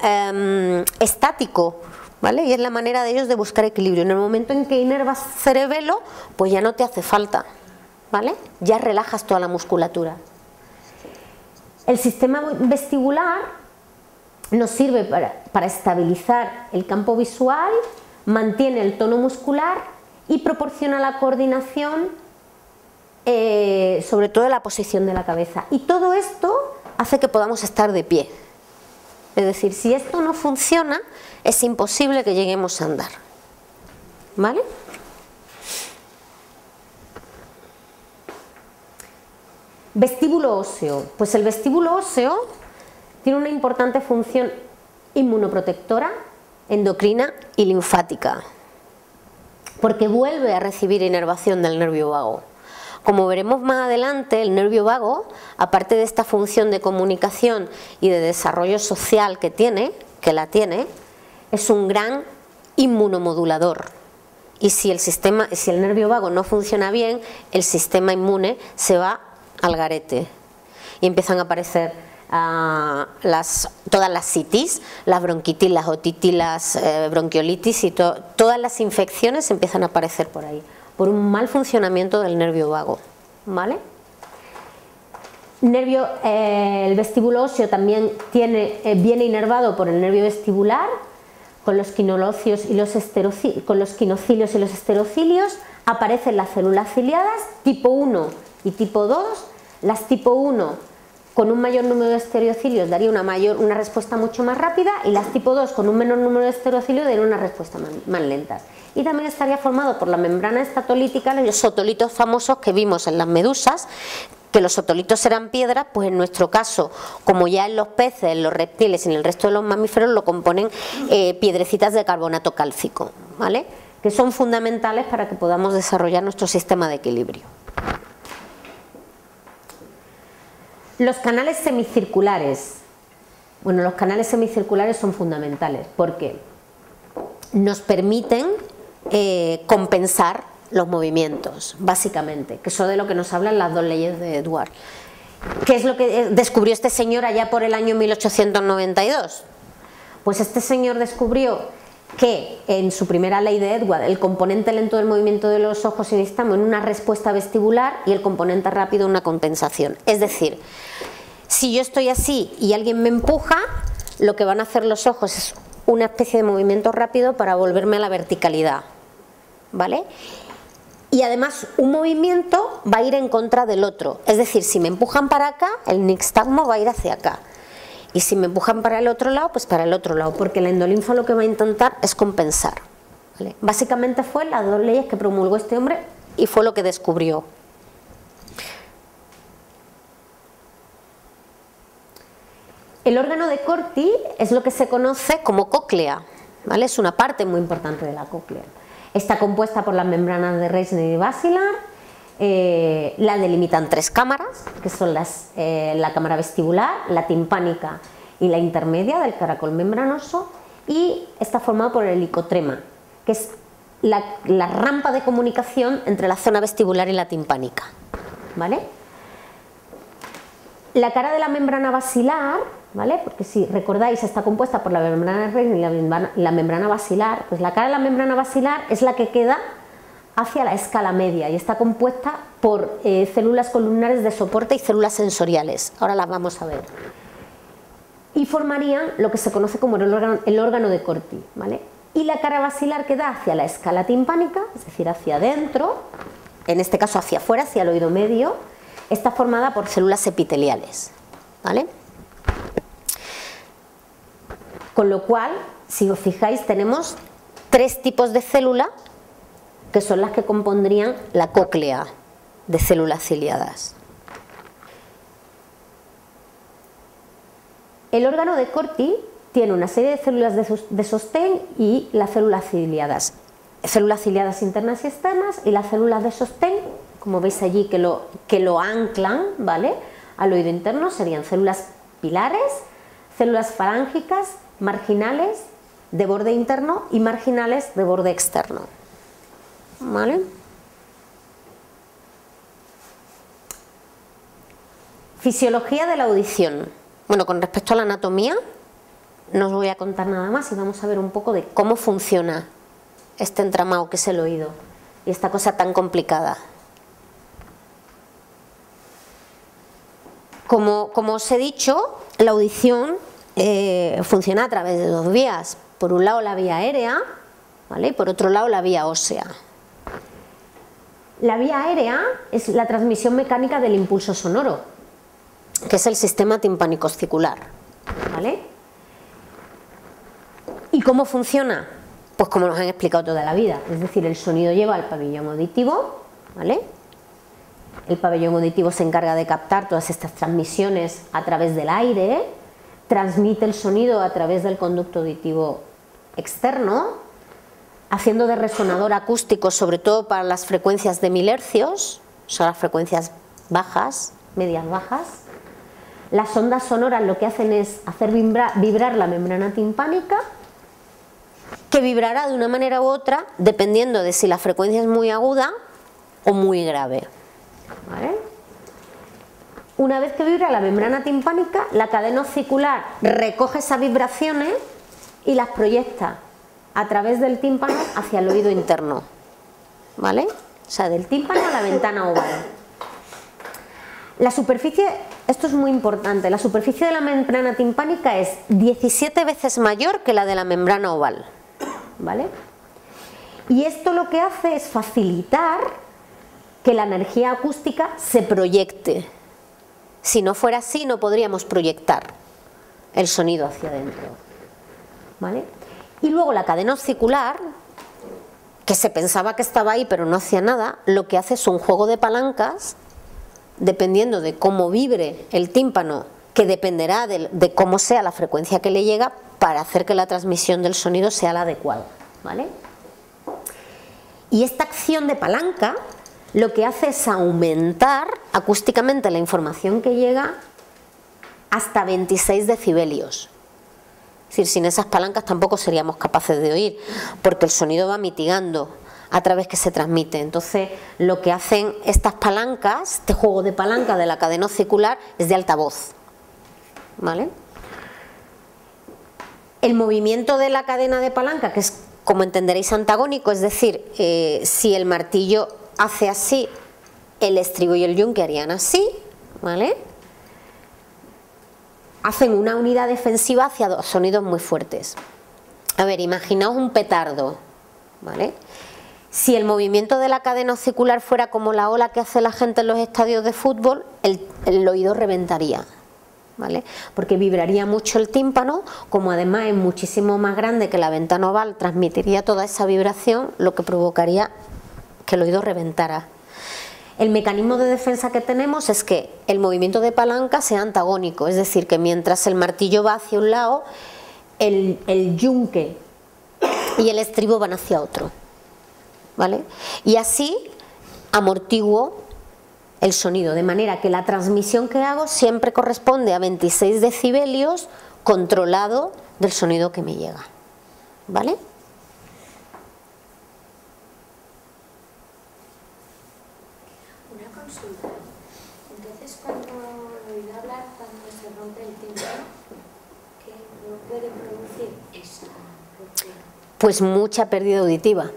estático, ¿vale? Y es la manera de ellos de buscar equilibrio. En el momento en que inervas cerebelo, pues ya no te hace falta, ¿vale? Ya relajas toda la musculatura. El sistema vestibular nos sirve para estabilizar el campo visual, mantiene el tono muscular y proporciona la coordinación, sobre todo de la posición de la cabeza. Y todo esto hace que podamos estar de pie. Es decir, si esto no funciona, es imposible que lleguemos a andar, ¿vale? Vestíbulo óseo. Pues el vestíbulo óseo tiene una importante función inmunoprotectora, endocrina y linfática, porque vuelve a recibir inervación del nervio vago. Como veremos más adelante, el nervio vago, aparte de esta función de comunicación y de desarrollo social que la tiene, es un gran inmunomodulador. Y si el nervio vago no funciona bien, el sistema inmune se va al garete y empiezan a aparecer todas las citis, las bronquitis, las otitis, las bronquiolitis y todas las infecciones empiezan a aparecer por ahí, por un mal funcionamiento del nervio vago, ¿vale? El vestíbulo óseo también viene inervado por el nervio vestibular, con los quinocilios y los esterocilios. Aparecen las células ciliadas tipo 1 y tipo 2. Las tipo 1 con un mayor número de esterocilios daría una respuesta mucho más rápida, y las tipo 2 con un menor número de esterocilios darían una respuesta más lenta. Y también estaría formado por la membrana estatolítica, los otolitos famosos que vimos en las medusas, que los otolitos eran piedras. Pues en nuestro caso, como ya en los peces, en los reptiles y en el resto de los mamíferos, lo componen piedrecitas de carbonato cálcico, ¿vale? Que son fundamentales para que podamos desarrollar nuestro sistema de equilibrio. Los canales semicirculares. Bueno, los canales semicirculares son fundamentales porque nos permiten compensar los movimientos, básicamente, que eso de lo que nos hablan las dos leyes de Edward. ¿Qué es lo que descubrió este señor allá por el año 1892? Pues este señor descubrió que en su primera ley de Edward el componente lento del movimiento de los ojos y necesitamos en una respuesta vestibular y el componente rápido en una compensación. Es decir, si yo estoy así y alguien me empuja, lo que van a hacer los ojos es una especie de movimiento rápido para volverme a la verticalidad, ¿vale? Y además un movimiento va a ir en contra del otro, es decir, si me empujan para acá, el nixtagmo va a ir hacia acá. Y si me empujan para el otro lado, pues para el otro lado, porque la endolinfa lo que va a intentar es compensar, ¿vale? Básicamente fue las dos leyes que promulgó este hombre y fue lo que descubrió. El órgano de Corti es lo que se conoce como cóclea, ¿vale? Es una parte muy importante de la cóclea. Está compuesta por las membranas de Reisner y basilar, la delimitan tres cámaras, que son la cámara vestibular, la timpánica y la intermedia del caracol membranoso, y está formado por el helicotrema, que es la rampa de comunicación entre la zona vestibular y la timpánica, ¿vale? La cara de la membrana basilar, ¿vale? Porque si recordáis está compuesta por la membrana de Reisner y la membrana basilar, pues la cara de la membrana basilar es la que queda hacia la escala media y está compuesta por células columnares de soporte y células sensoriales. Ahora las vamos a ver. Y formarían lo que se conoce como el órgano de Corti, ¿vale? Y la cara basilar queda hacia la escala timpánica, es decir, hacia adentro, en este caso hacia afuera, hacia el oído medio. Está formada por células epiteliales, ¿vale? Con lo cual, si os fijáis, tenemos tres tipos de célula que son las que compondrían la cóclea de células ciliadas. El órgano de Corti tiene una serie de células de sostén y las células ciliadas internas y externas, y las células de sostén, como veis allí que lo anclan, ¿vale?, al oído interno, serían células pilares, células falángicas, marginales de borde interno y marginales de borde externo, ¿vale? Fisiología de la audición. Bueno, con respecto a la anatomía no os voy a contar nada más y vamos a ver un poco de cómo funciona este entramado que es el oído y esta cosa tan complicada. Como os he dicho, la audición funciona a través de dos vías. Por un lado la vía aérea, ¿vale?, y por otro lado la vía ósea. La vía aérea es la transmisión mecánica del impulso sonoro, que es el sistema timpánico-oscicular, ¿vale? ¿Y cómo funciona? Pues como nos han explicado toda la vida, es decir, el sonido lleva al pabellón auditivo, ¿vale? El pabellón auditivo se encarga de captar todas estas transmisiones a través del aire, transmite el sonido a través del conducto auditivo externo, haciendo de resonador acústico, sobre todo para las frecuencias de 1000 hercios, son las frecuencias bajas, medias bajas. Las ondas sonoras lo que hacen es hacer vibrar la membrana timpánica, que vibrará de una manera u otra dependiendo de si la frecuencia es muy aguda o muy grave, ¿vale? Una vez que vibra la membrana timpánica, la cadena oscicular recoge esas vibraciones y las proyecta a través del tímpano hacia el oído interno, ¿vale? O sea, del tímpano a la ventana oval. La superficie, esto es muy importante, la superficie de la membrana timpánica es 17 veces mayor que la de la membrana oval, ¿vale? Y esto lo que hace es facilitar que la energía acústica se proyecte. Si no fuera así, no podríamos proyectar el sonido hacia adentro, ¿vale? Y luego la cadena oscicular, que se pensaba que estaba ahí pero no hacía nada, lo que hace es un juego de palancas, dependiendo de cómo vibre el tímpano, que dependerá de cómo sea la frecuencia que le llega, para hacer que la transmisión del sonido sea la adecuada, ¿vale? Y esta acción de palanca lo que hace es aumentar acústicamente la información que llega hasta 26 decibelios. Es decir, sin esas palancas tampoco seríamos capaces de oír, porque el sonido va mitigando a través que se transmite. Entonces, lo que hacen estas palancas, este juego de palanca de la cadena oscicular, es de altavoz, ¿vale? El movimiento de la cadena de palanca, que es, como entenderéis, antagónico, es decir, si el martillo hace así, el estribo y el yunque harían así, ¿vale? Hacen una unidad defensiva hacia dos sonidos muy fuertes. A ver, imaginaos un petardo, ¿vale? Si el movimiento de la cadena ocicular fuera como la ola que hace la gente en los estadios de fútbol, el oído reventaría, ¿vale? Porque vibraría mucho el tímpano, como además es muchísimo más grande que la ventana oval, transmitiría toda esa vibración, lo que provocaría que el oído reventara. El mecanismo de defensa que tenemos es que el movimiento de palanca sea antagónico, es decir, que mientras el martillo va hacia un lado, el yunque y el estribo van hacia otro, ¿vale? Y así amortiguo el sonido, de manera que la transmisión que hago siempre corresponde a 26 decibelios controlado del sonido que me llega, ¿vale? Una consulta. Entonces, cuando oído hablar, cuando se rompe el tímpano, ¿qué no puede producir esa ruptura? Pues mucha pérdida auditiva.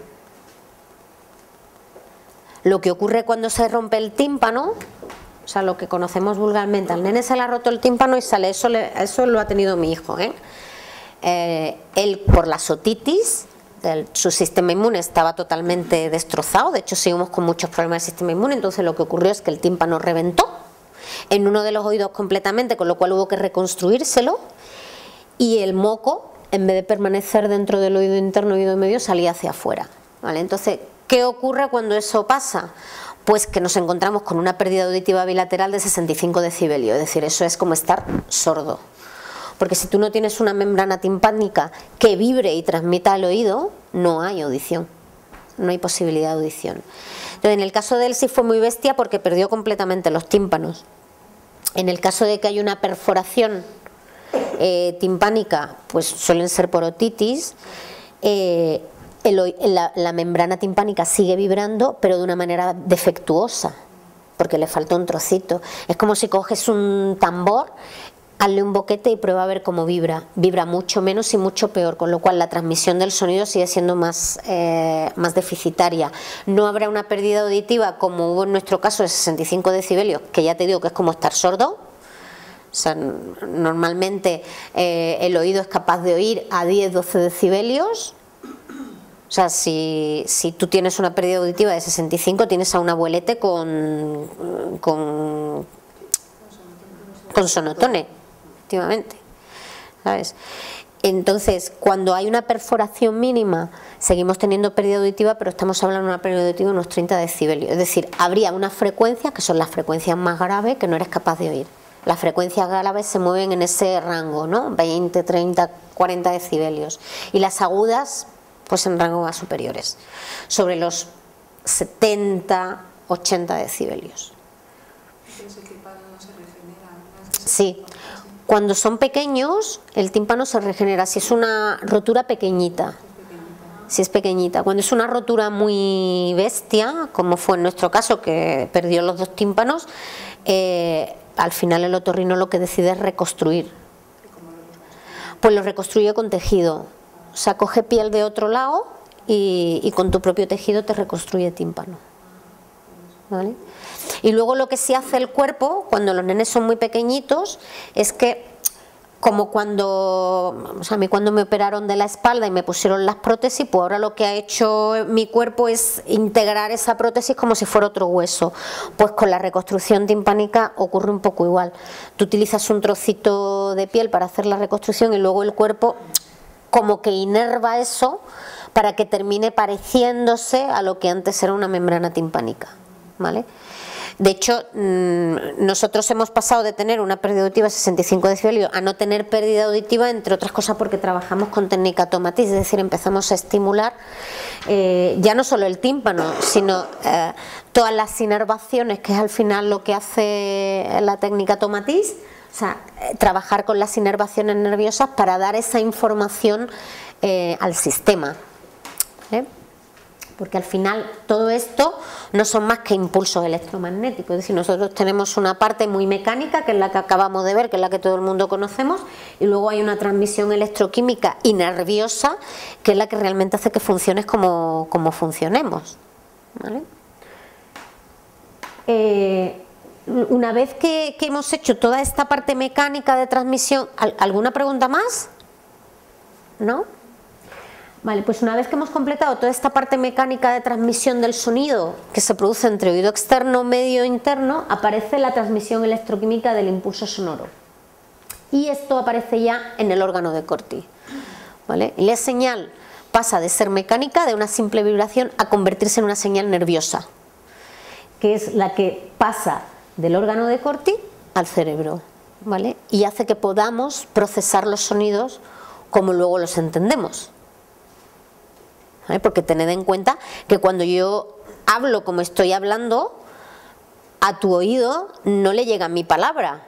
Lo que ocurre cuando se rompe el tímpano, o sea, lo que conocemos vulgarmente, al nene se le ha roto el tímpano y sale, eso lo ha tenido mi hijo, él por la otitis, su sistema inmune estaba totalmente destrozado, de hecho seguimos con muchos problemas del sistema inmune, entonces lo que ocurrió es que el tímpano reventó en uno de los oídos completamente, con lo cual hubo que reconstruírselo, y el moco, en vez de permanecer dentro del oído interno, oído medio, salía hacia afuera, ¿vale? Entonces, ¿qué ocurre cuando eso pasa? Pues que nos encontramos con una pérdida auditiva bilateral de 65 decibelios, es decir, eso es como estar sordo. Porque si tú no tienes una membrana timpánica que vibre y transmita al oído, no hay audición, no hay posibilidad de audición. Entonces, en el caso de él sí fue muy bestia porque perdió completamente los tímpanos. En el caso de que hay una perforación timpánica, pues suelen ser por otitis, la membrana timpánica sigue vibrando, pero de una manera defectuosa, porque le falta un trocito. Es como si coges un tambor, hazle un boquete y prueba a ver cómo vibra. Vibra mucho menos y mucho peor, con lo cual la transmisión del sonido sigue siendo más deficitaria. No habrá una pérdida auditiva como hubo en nuestro caso de 65 decibelios, que ya te digo que es como estar sordo. O sea, normalmente el oído es capaz de oír a 10-12 decibelios. O sea, si tú tienes una pérdida auditiva de 65, tienes a un abuelete con sonotone, efectivamente, ¿sabes? Entonces, cuando hay una perforación mínima, seguimos teniendo pérdida auditiva, pero estamos hablando de una pérdida auditiva de unos 30 decibelios. Es decir, habría unas frecuencias, que son las frecuencias más graves, que no eres capaz de oír. Las frecuencias graves se mueven en ese rango, ¿no? 20, 30, 40 decibelios. Y las agudas, pues en rangos más superiores, sobre los 70, 80 decibelios. Entonces, ¿qué tímpano no se regenera? Sí, cuando son pequeños el tímpano se regenera si es una rotura pequeñita. Si es pequeñita. Cuando es una rotura muy bestia, como fue en nuestro caso, que perdió los 2 tímpanos, al final el otorrino lo que decide es reconstruir. Pues lo reconstruye con tejido. O sea, coge piel de otro lado y con tu propio tejido te reconstruye tímpano, ¿vale? Y luego lo que sí hace el cuerpo, cuando los nenes son muy pequeñitos, es que, como a mí cuando me operaron de la espalda y me pusieron las prótesis, pues ahora lo que ha hecho mi cuerpo es integrar esa prótesis como si fuera otro hueso. Pues con la reconstrucción timpánica ocurre un poco igual. Tú utilizas un trocito de piel para hacer la reconstrucción y luego el cuerpo como que inerva eso para que termine pareciéndose a lo que antes era una membrana timpánica, ¿vale? De hecho, nosotros hemos pasado de tener una pérdida auditiva de 65 decibelios a no tener pérdida auditiva, entre otras cosas porque trabajamos con técnica Tomatis, es decir, empezamos a estimular ya no solo el tímpano, sino todas las inervaciones, que es al final lo que hace la técnica Tomatis. O sea, trabajar con las inervaciones nerviosas para dar esa información al sistema, ¿eh? Porque al final todo esto no son más que impulsos electromagnéticos. Es decir, nosotros tenemos una parte muy mecánica, que es la que acabamos de ver, que es la que todo el mundo conocemos, y luego hay una transmisión electroquímica y nerviosa, que es la que realmente hace que funciones como funcionemos, ¿vale? Una vez que hemos hecho toda esta parte mecánica de transmisión, ¿alguna pregunta más? ¿No? Vale, pues una vez que hemos completado toda esta parte mecánica de transmisión del sonido que se produce entre oído externo, medio e interno, aparece la transmisión electroquímica del impulso sonoro. Y esto aparece ya en el órgano de Corti. ¿Vale? Y la señal pasa de ser mecánica, de una simple vibración, a convertirse en una señal nerviosa, que es la que pasa del órgano de Corti al cerebro, ¿vale? Y hace que podamos procesar los sonidos como luego los entendemos. ¿Vale? Porque tened en cuenta que cuando yo hablo como estoy hablando, a tu oído no le llega mi palabra,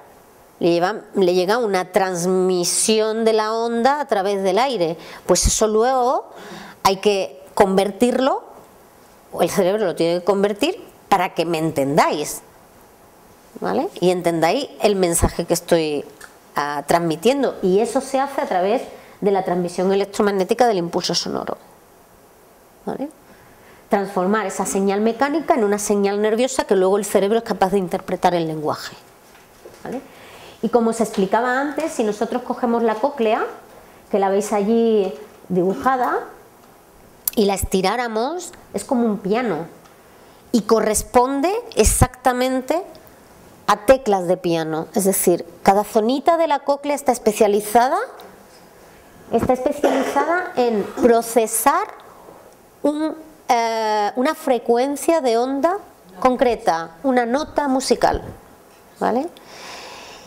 le llega una transmisión de la onda a través del aire. Pues eso luego hay que convertirlo, o el cerebro lo tiene que convertir para que me entendáis, ¿vale? Y entendáis el mensaje que estoy transmitiendo, y eso se hace a través de la transmisión electromagnética del impulso sonoro. ¿Vale? Transformar esa señal mecánica en una señal nerviosa que luego el cerebro es capaz de interpretar el lenguaje. ¿Vale? Y como os explicaba antes, si nosotros cogemos la cóclea, que la veis allí dibujada, y la estiráramos, es como un piano y corresponde exactamente a teclas de piano. Es decir, cada zonita de la cóclea está especializada en procesar una frecuencia de onda concreta, una nota musical, ¿vale?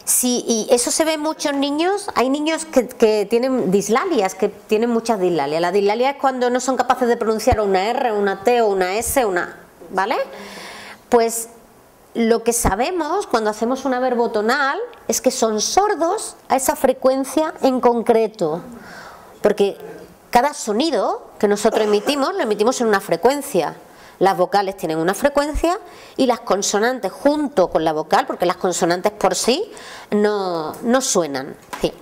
Sí, y eso se ve en muchos niños. Hay niños que tienen dislalias, que tienen muchas dislalias. La dislalia es cuando no son capaces de pronunciar una R, una T o una S, ¿vale? Pues lo que sabemos cuando hacemos una verbotonal es que son sordos a esa frecuencia en concreto, porque cada sonido que nosotros emitimos lo emitimos en una frecuencia. Las vocales tienen una frecuencia y las consonantes junto con la vocal, porque las consonantes por sí no suenan. Sí.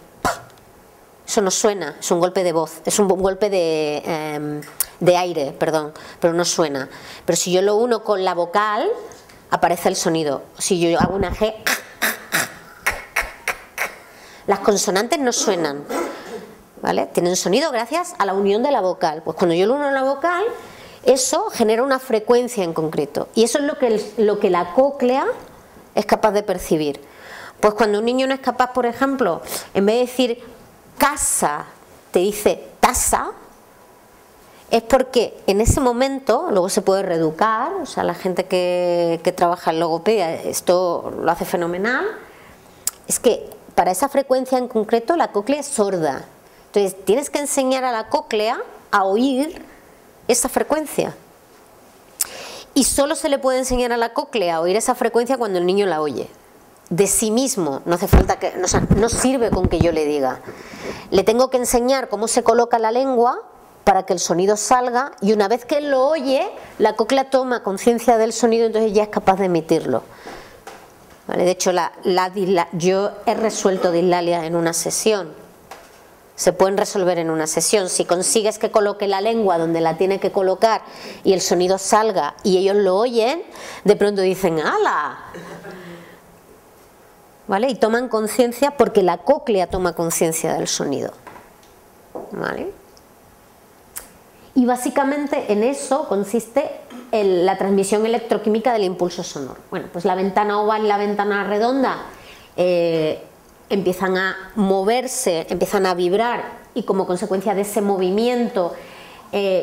Eso no suena, es un golpe de voz, es un golpe de aire, perdón, pero no suena. Pero si yo lo uno con la vocal, aparece el sonido. Si yo hago una G, las consonantes no suenan, ¿vale? Tienen sonido gracias a la unión de la vocal. Pues cuando yo lo uno en la vocal, eso genera una frecuencia en concreto, y eso es lo que la cóclea es capaz de percibir. Pues cuando un niño no es capaz, por ejemplo, en vez de decir casa, te dice tasa, es porque en ese momento, luego se puede reeducar, o sea, la gente que trabaja en logopedia, esto lo hace fenomenal, es que para esa frecuencia en concreto la cóclea es sorda. Entonces tienes que enseñar a la cóclea a oír esa frecuencia, y solo se le puede enseñar a la cóclea a oír esa frecuencia cuando el niño la oye de sí mismo. No hace falta que, o sea, no sirve con que yo le diga. Le tengo que enseñar cómo se coloca la lengua para que el sonido salga, y una vez que él lo oye, la cóclea toma conciencia del sonido, entonces ya es capaz de emitirlo. ¿Vale? De hecho, yo he resuelto dislalias en una sesión. Se pueden resolver en una sesión. Si consigues que coloque la lengua donde la tiene que colocar y el sonido salga y ellos lo oyen, de pronto dicen ¡hala! ¿Vale? Y toman conciencia porque la cóclea toma conciencia del sonido. ¿Vale? Y básicamente en eso consiste la transmisión electroquímica del impulso sonoro. Bueno, pues la ventana oval y la ventana redonda empiezan a moverse, empiezan a vibrar, y como consecuencia de ese movimiento,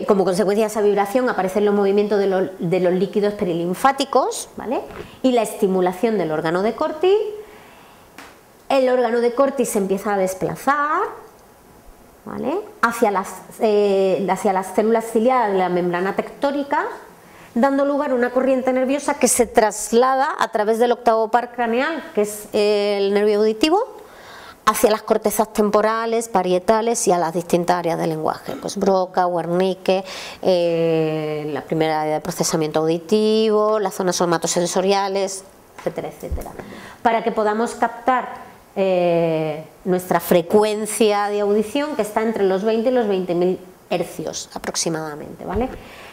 como consecuencia de esa vibración, aparecen los movimientos de los líquidos perilinfáticos, ¿vale? Y la estimulación del órgano de Corti. El órgano de Corti se empieza a desplazar, ¿vale? hacia las células ciliadas de la membrana tectórica, dando lugar a una corriente nerviosa que se traslada a través del octavo par craneal, que es el nervio auditivo, hacia las cortezas temporales, parietales y a las distintas áreas del lenguaje, pues Broca, Wernicke, la primera área de procesamiento auditivo, las zonas somatosensoriales, etcétera, etcétera, para que podamos captar nuestra frecuencia de audición, que está entre los 20 y los 20.000 hercios aproximadamente, ¿vale?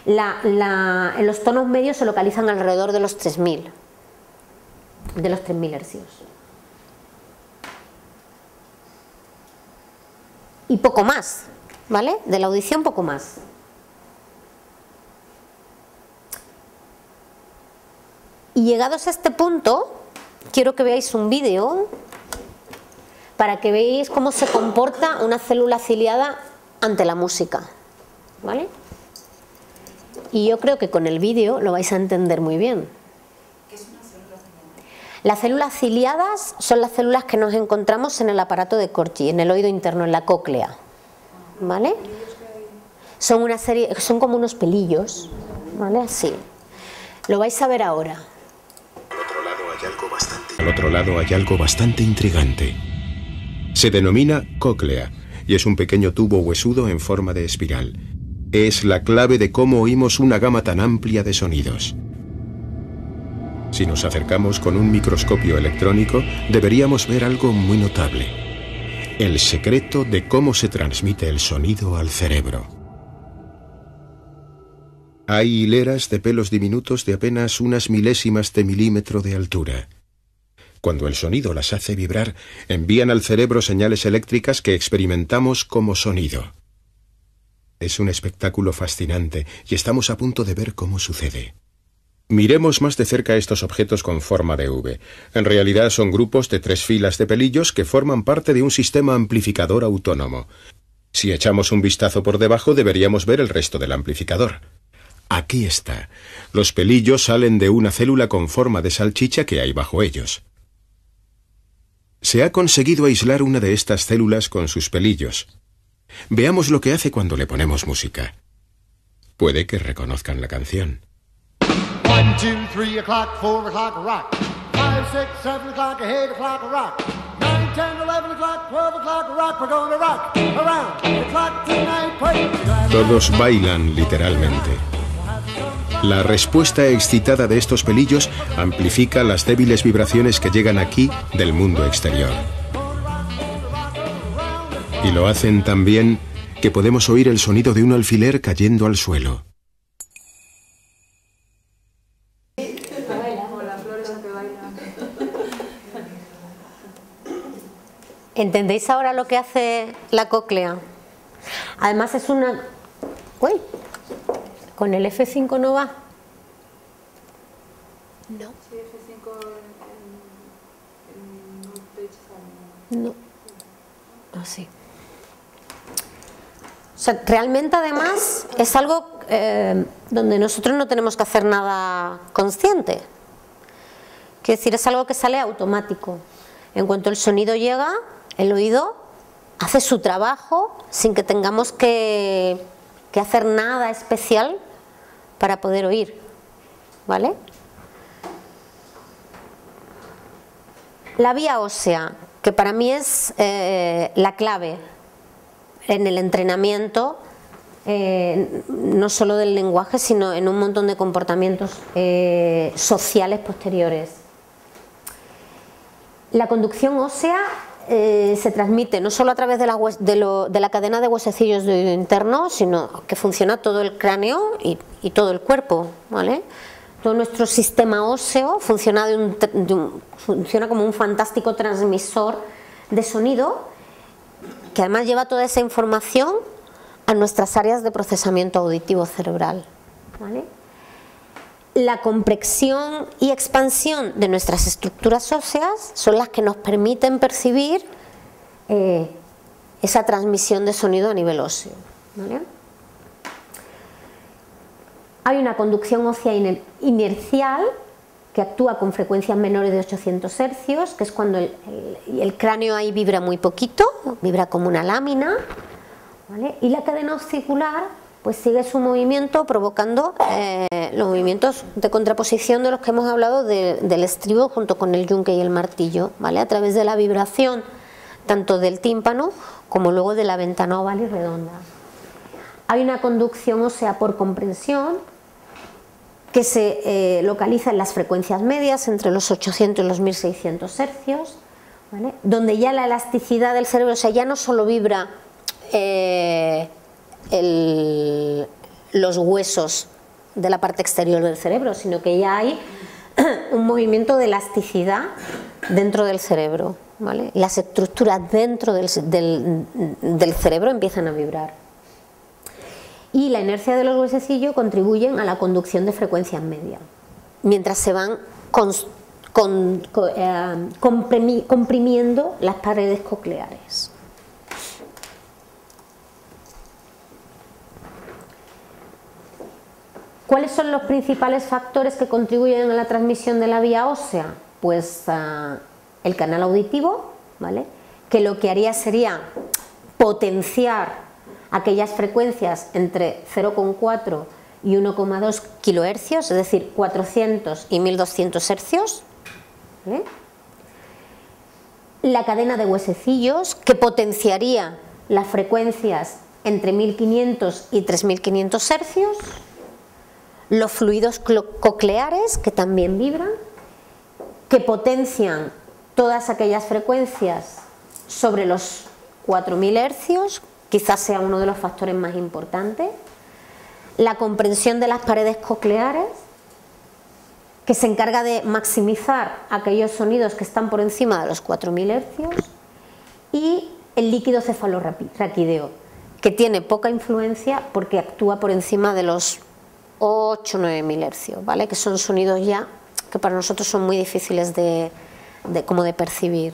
En los tonos medios se localizan alrededor de los 3.000 hercios. Y poco más. ¿vale? De la audición poco más. Y llegados a este punto, quiero que veáis un vídeo para que veáis cómo se comporta una célula ciliada ante la música, ¿vale? Y yo creo que con el vídeo lo vais a entender muy bien. ¿Qué es una célula ciliada? Las células ciliadas son las células que nos encontramos en el aparato de Corgi, en el oído interno, en la cóclea, ¿vale? Son una serie, son como unos pelillos, ¿vale? Así. Lo vais a ver ahora. Al otro lado hay algo bastante intrigante. Se denomina cóclea y es un pequeño tubo huesudo en forma de espiral. Es la clave de cómo oímos una gama tan amplia de sonidos. Si nos acercamos con un microscopio electrónico, deberíamos ver algo muy notable: el secreto de cómo se transmite el sonido al cerebro. Hay hileras de pelos diminutos de apenas unas milésimas de milímetro de altura. Cuando el sonido las hace vibrar, envían al cerebro señales eléctricas que experimentamos como sonido. Es un espectáculo fascinante y estamos a punto de ver cómo sucede. Miremos más de cerca estos objetos con forma de V. En realidad son grupos de 3 filas de pelillos que forman parte de un sistema amplificador autónomo. Si echamos un vistazo por debajo, deberíamos ver el resto del amplificador. Aquí está. Los pelillos salen de una célula con forma de salchicha que hay bajo ellos. Se ha conseguido aislar una de estas células con sus pelillos. Veamos lo que hace cuando le ponemos música. Puede que reconozcan la canción. 1, 2, 3 o'clock, 4 o'clock, rock. 5, 6, 7 o'clock, 8 o'clock, rock. 9, 10, 11 o'clock, 12 o'clock, rock. We're gonna rock around the clock tonight. Todos bailan literalmente. La respuesta excitada de estos pelillos amplifica las débiles vibraciones que llegan aquí del mundo exterior. Y lo hacen tan bien que podemos oír el sonido de un alfiler cayendo al suelo. Como las flores que bailan. ¿Entendéis ahora lo que hace la cóclea? Además es una... Uy, ¿con el F5 no va? No. Sí, F5 en un page No. Así. O sea, realmente además es algo donde nosotros no tenemos que hacer nada consciente. Quiero decir, es algo que sale automático. En cuanto el sonido llega, el oído hace su trabajo sin que tengamos que hacer nada especial para poder oír, ¿vale? La vía ósea, que para mí es la clave en el entrenamiento, no solo del lenguaje, sino en un montón de comportamientos sociales posteriores. La conducción ósea se transmite no solo a través de la cadena de huesecillos de oído interno, sino que funciona todo el cráneo y todo el cuerpo, ¿vale? Todo nuestro sistema óseo funciona, funciona como un fantástico transmisor de sonido que además lleva toda esa información a nuestras áreas de procesamiento auditivo cerebral, ¿vale? La compresión y expansión de nuestras estructuras óseas son las que nos permiten percibir esa transmisión de sonido a nivel óseo, ¿vale? Hay una conducción ósea inercial que actúa con frecuencias menores de 800 hercios, que es cuando el cráneo ahí vibra muy poquito, vibra como una lámina, ¿vale? Y la cadena oscilar pues sigue su movimiento provocando los movimientos de contraposición de los que hemos hablado del estribo junto con el yunque y el martillo, ¿vale? A través de la vibración tanto del tímpano como luego de la ventana oval y redonda. Hay una conducción ósea por comprensión que se localiza en las frecuencias medias entre los 800 y los 1600 hercios, ¿vale? Donde ya la elasticidad del cerebro, o sea, ya no solo vibra los huesos de la parte exterior del cerebro, sino que ya hay un movimiento de elasticidad dentro del cerebro, ¿vale? Las estructuras dentro del cerebro empiezan a vibrar, y la inercia de los huesecillos contribuyen a la conducción de frecuencias medias, mientras se van comprimiendo las paredes cocleares. ¿Cuáles son los principales factores que contribuyen a la transmisión de la vía ósea? Pues el canal auditivo, ¿vale?, que lo que haría sería potenciar aquellas frecuencias entre 0,4 y 1,2 kHz, es decir, 400 y 1200 Hz. ¿Vale? La cadena de huesecillos, que potenciaría las frecuencias entre 1500 y 3500 Hz. Los fluidos cocleares, que también vibran, que potencian todas aquellas frecuencias sobre los 4000 Hz, quizás sea uno de los factores más importantes. La comprensión de las paredes cocleares, que se encarga de maximizar aquellos sonidos que están por encima de los 4000 Hz. Y el líquido cefalorraquídeo, que tiene poca influencia porque actúa por encima de los 8 o 9000 Hz, ¿vale?, que son sonidos ya que para nosotros son muy difíciles de percibir.